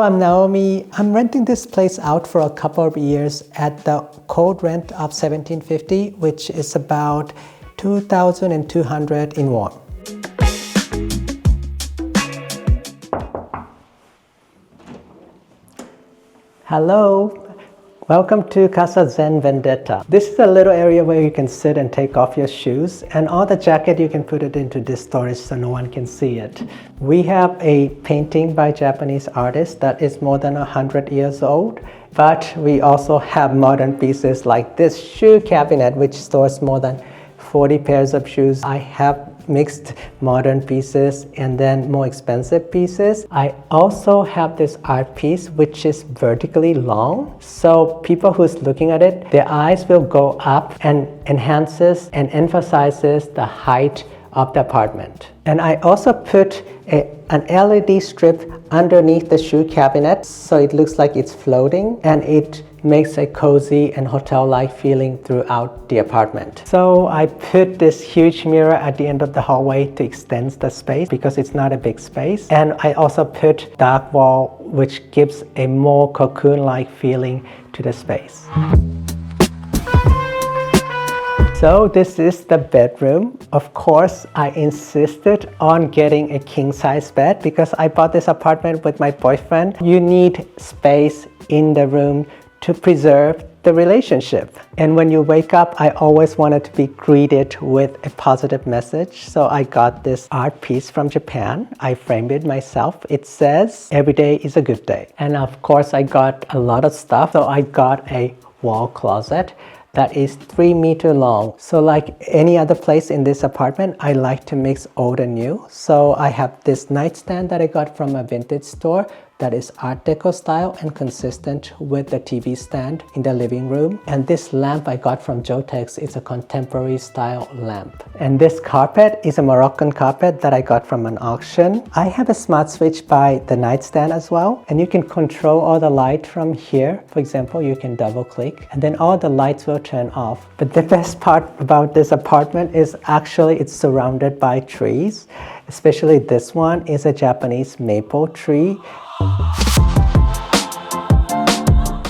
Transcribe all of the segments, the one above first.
Hello, I'm Naomi. I'm renting this place out for a couple of years at the cold rent of $1,750, which is about $2,200 in won. Hello. Welcome to Casa Zen Vendetta. This is a little area where you can sit and take off your shoes, and all the jacket you can put it into this storage so no one can see it. We have a painting by Japanese artist that is more than 100 years old, but we also have modern pieces like this shoe cabinet which stores more than 40 pairs of shoes. I have mixed modern pieces and then more expensive pieces. I also have this art piece which is vertically long, so people who's looking at it, their eyes will go up and enhances and emphasizes the height of the apartment. And I also put an LED strip underneath the shoe cabinet so it looks like it's floating, and it makes a cozy and hotel-like feeling throughout the apartment. So I put this huge mirror at the end of the hallway to extend the space because it's not a big space. And I also put dark wall which gives a more cocoon-like feeling to the space. So this is the bedroom. Of course, I insisted on getting a king-size bed because I bought this apartment with my boyfriend. You need space in the room to preserve the relationship. And when you wake up, I always wanted to be greeted with a positive message. So I got this art piece from Japan. I framed it myself. It says, "Every day is a good day." And of course, I got a lot of stuff. So I got a wall closet that is 3 meters long. So like any other place in this apartment, I like to mix old and new. So I have this nightstand that I got from a vintage store that is Art Deco style and consistent with the TV stand in the living room. And this lamp I got from Jotex is a contemporary style lamp. And this carpet is a Moroccan carpet that I got from an auction. I have a smart switch by the nightstand as well. And you can control all the light from here. For example, you can double click and then all the lights will turn off. But the best part about this apartment is actually it's surrounded by trees. Especially this one is a Japanese maple tree.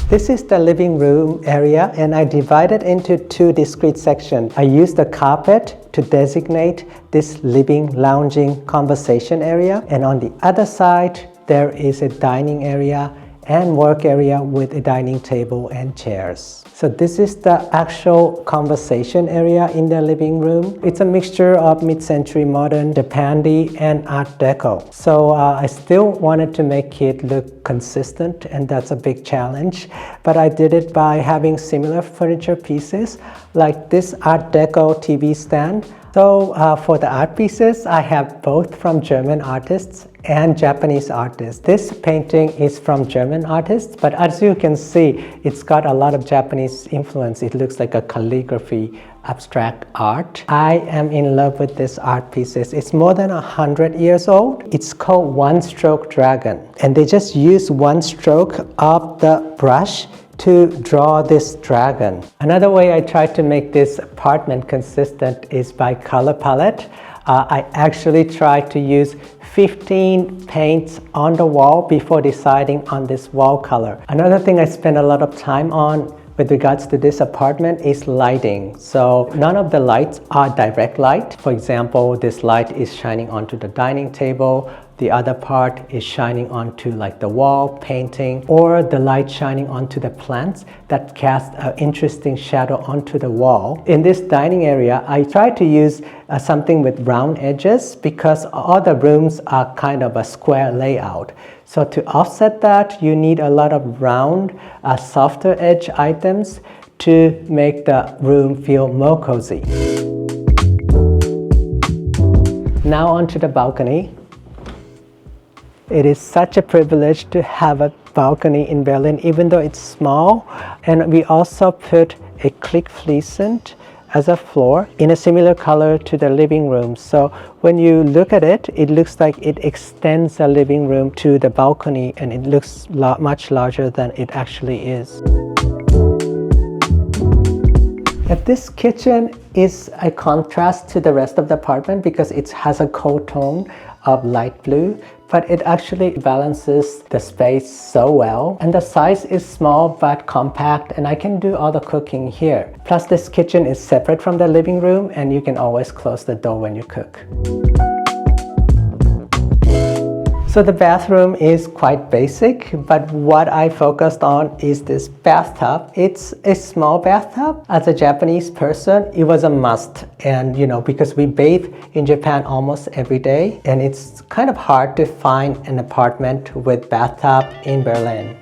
This is the living room area, and I divided into 2 discrete sections. I used the carpet to designate this living, lounging, conversation area, and on the other side there is a dining area and work area with a dining table and chairs. So this is the actual conversation area in the living room. It's a mixture of mid-century modern, Japandi, and Art Deco. So I still wanted to make it look consistent, and that's a big challenge. But I did it by having similar furniture pieces, like this Art Deco TV stand. So for the art pieces, I have both from German artists and Japanese artists. This painting is from German artists, but as you can see, it's got a lot of Japanese influence. It looks like a calligraphy, abstract art. I am in love with this art pieces. It's more than 100 years old. It's called One Stroke Dragon, and they just use one stroke of the brush to draw this dragon. Another way I tried to make this apartment consistent is by color palette. I actually tried to use 15 paints on the wall before deciding on this wall color. Another thing I spent a lot of time on with regards to this apartment is lighting. So none of the lights are direct light. For example, this light is shining onto the dining table. The other part is shining onto like the wall painting, or the light shining onto the plants that cast an interesting shadow onto the wall. In this dining area, I try to use something with round edges because all the rooms are kind of a square layout. So to offset that, you need a lot of round, softer edge items to make the room feel more cozy. Now onto the balcony. It is such a privilege to have a balcony in Berlin, even though it's small. And we also put a click fleecent as a floor in a similar color to the living room. So when you look at it, it looks like it extends the living room to the balcony, and it looks much larger than it actually is. This kitchen is a contrast to the rest of the apartment because it has a cold tone of light blue, but it actually balances the space so well. And the size is small but compact, and I can do all the cooking here. Plus this kitchen is separate from the living room, and you can always close the door when you cook. So the bathroom is quite basic, but what I focused on is this bathtub. It's a small bathtub. As a Japanese person, it was a must. And because we bathe in Japan almost every day, and it's kind of hard to find an apartment with bathtub in Berlin.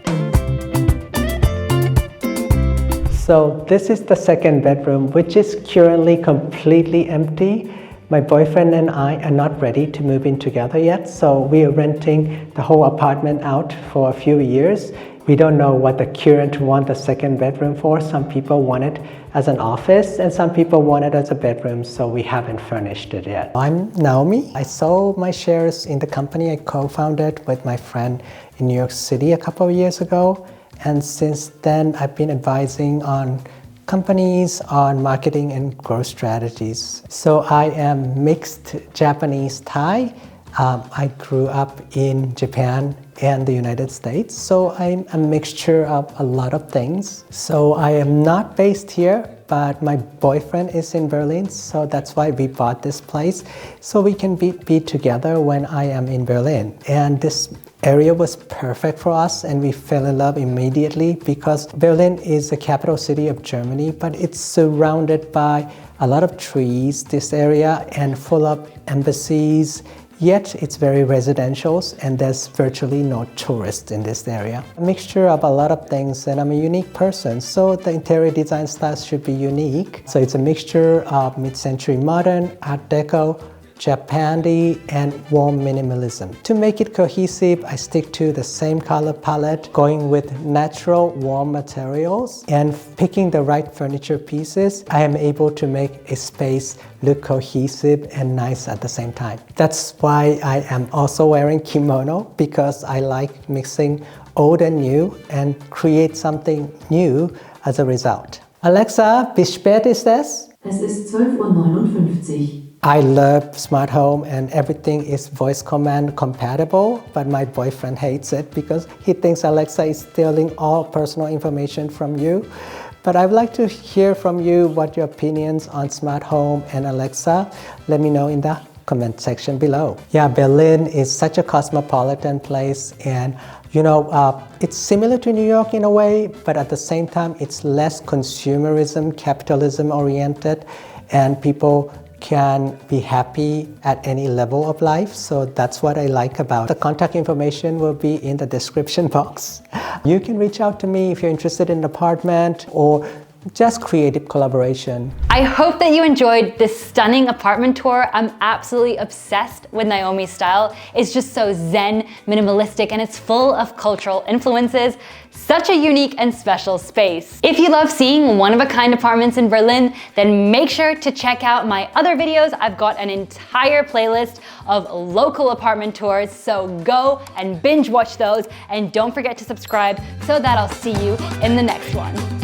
So this is the second bedroom, which is currently completely empty. My boyfriend and I are not ready to move in together yet, so we are renting the whole apartment out for a few years. We don't know what the current want the second bedroom for. Some people want it as an office and some people want it as a bedroom, so we haven't furnished it yet. I'm Naomi. I sold my shares in the company I co-founded with my friend in New York City a couple of years ago, and since then I've been advising on companies on marketing and growth strategies. So I am mixed Japanese-Thai. I grew up in Japan and the United States, so I'm a mixture of a lot of things. So I am not based here, but my boyfriend is in Berlin, so that's why we bought this place, so we can be together when I am in Berlin. And this area was perfect for us, and we fell in love immediately because Berlin is the capital city of Germany, but it's surrounded by a lot of trees, this area, and full of embassies. Yet it's very residential, and there's virtually no tourists in this area. A mixture of a lot of things, and I'm a unique person, so the interior design style should be unique. So it's a mixture of mid-century modern, Art Deco, Japandi, and warm minimalism. To make it cohesive, I stick to the same color palette, going with natural warm materials and picking the right furniture pieces. I am able to make a space look cohesive and nice at the same time. That's why I am also wearing kimono, because I like mixing old and new and create something new as a result. Alexa, wie spät ist es? Es ist 12:59 Uhr. I love smart home and everything is voice command compatible, but my boyfriend hates it because he thinks Alexa is stealing all personal information from you. But I'd like to hear from you what your opinions on smart home and Alexa. Let me know in the comment section below. Yeah, Berlin is such a cosmopolitan place, and it's similar to New York in a way, but at the same time it's less consumerism, capitalism oriented, and people can be happy at any level of life. So that's what I like about it. The contact information will be in the description box. You can reach out to me if you're interested in an apartment or just creative collaboration. I hope that you enjoyed this stunning apartment tour. I'm absolutely obsessed with Naomi's style. It's just so zen, minimalistic, and it's full of cultural influences. Such a unique and special space. If you love seeing one-of-a-kind apartments in Berlin, then make sure to check out my other videos. I've got an entire playlist of local apartment tours, so go and binge watch those, and don't forget to subscribe so that I'll see you in the next one.